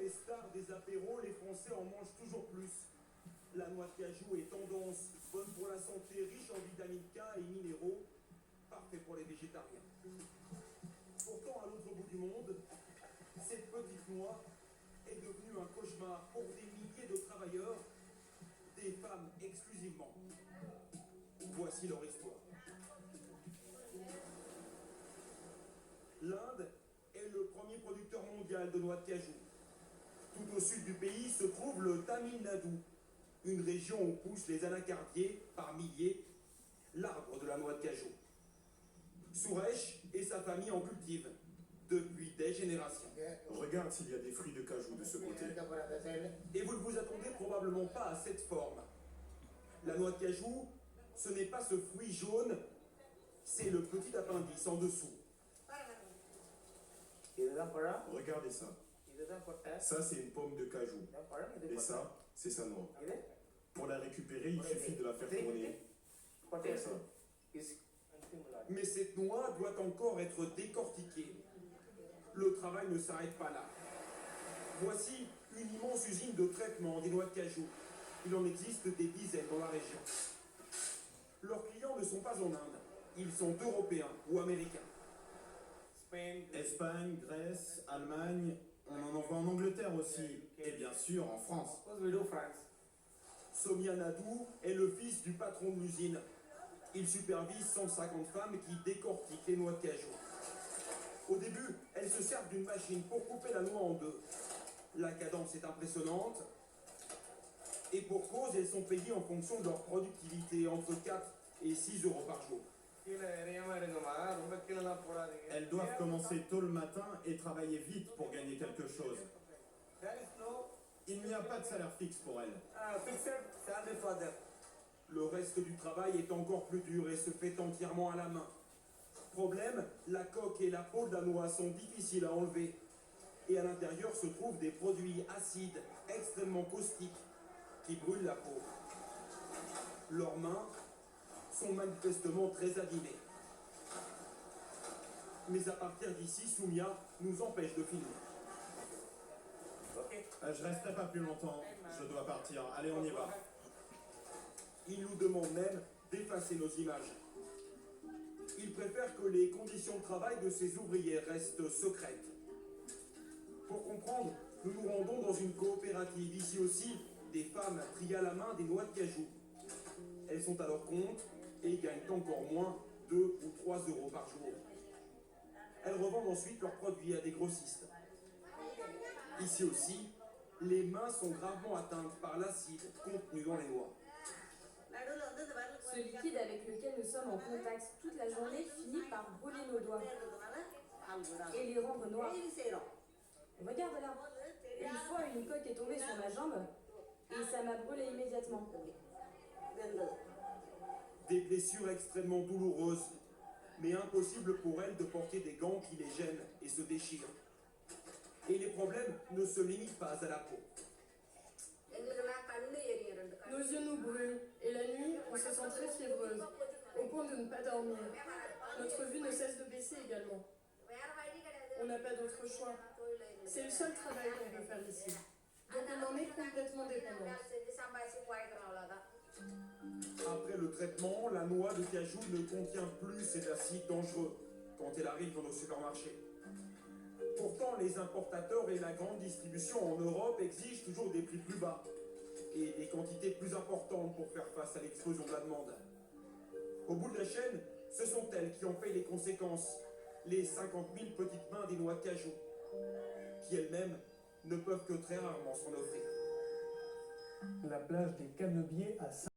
les stars des apéros, les Français en mangent toujours plus. La noix de cajou est tendance, bonne pour la santé, riche en vitamine K et minéraux, parfait pour les végétariens. Pourtant, à l'autre bout du monde, cette petite noix est devenue un cauchemar pour des milliers de travailleurs, des femmes exclusivement. Voici leur histoire. L'Inde est le premier producteur mondial de noix de cajou. Tout au sud du pays se trouve le Tamil Nadu, une région où poussent les anacardiers par milliers, l'arbre de la noix de cajou. Suresh et sa famille en cultivent depuis des générations. Regarde s'il y a des fruits de cajou de ce côté. Et vous ne vous attendez probablement pas à cette forme. La noix de cajou, ce n'est pas ce fruit jaune, c'est le petit appendice en dessous. Regardez ça. Ça, c'est une pomme de cajou. Et ça, c'est sa noix. Pour la récupérer, il suffit de la faire tourner. Comme ça. Mais cette noix doit encore être décortiquée. Le travail ne s'arrête pas là. Voici une immense usine de traitement des noix de cajou. Il en existe des dizaines dans la région. Leurs clients ne sont pas en Inde, ils sont européens ou américains. Espagne, Grèce, Allemagne, on en envoie en Angleterre aussi, et bien sûr en France. Somia Nadou est le fils du patron de l'usine. Il supervise 150 femmes qui décortiquent les noix de cajou. Au début, elles se servent d'une machine pour couper la noix en deux. La cadence est impressionnante. Et pour cause, elles sont payées en fonction de leur productivité, entre 4 et 6 euros par jour. Elles doivent commencer tôt le matin et travailler vite pour gagner quelque chose. Il n'y a pas de salaire fixe pour elles. Le reste du travail est encore plus dur et se fait entièrement à la main. Problème, la coque et la peau de la noix sont difficiles à enlever. Et à l'intérieur se trouvent des produits acides, extrêmement caustiques, qui brûlent la peau. Leurs mains sont manifestement très abîmées. Mais à partir d'ici, Soumia nous empêche de finir. Je resterai pas plus longtemps, je dois partir. Allez, on y va. Il nous demande même d'effacer nos images. Il préfère que les conditions de travail de ces ouvriers restent secrètes. Pour comprendre, nous nous rendons dans une coopérative. Ici aussi, des femmes trient à la main des noix de cajou. Elles sont à leur compte et gagnent encore moins 2 ou 3 euros par jour. Elles revendent ensuite leurs produits à des grossistes. Ici aussi, les mains sont gravement atteintes par l'acide contenu dans les noix. Ce liquide avec lequel nous sommes en contact toute la journée finit par brûler nos doigts et les rendre noirs. Regarde là, une fois une coque est tombée sur ma jambe et ça m'a brûlé immédiatement. Des blessures extrêmement douloureuses, mais impossible pour elles de porter des gants qui les gênent et se déchirent. Et les problèmes ne se limitent pas à la peau. Nos yeux nous brûlent, et la nuit, on se sent très fiévreuse, au point de ne pas dormir. Notre vue ne cesse de baisser également. On n'a pas d'autre choix. C'est le seul travail qu'on peut faire ici. Donc on en est complètement dépendante. Après le traitement, la noix de cajou ne contient plus ces acides dangereux quand elle arrive dans nos supermarchés. Pourtant, les importateurs et la grande distribution en Europe exigent toujours des prix plus bas et des quantités plus importantes pour faire face à l'explosion de la demande. Au bout de la chaîne, ce sont elles qui en payent les conséquences, les 50 000 petites mains des noix de cajou, qui elles-mêmes ne peuvent que très rarement s'en offrir. La plage des Canebiers à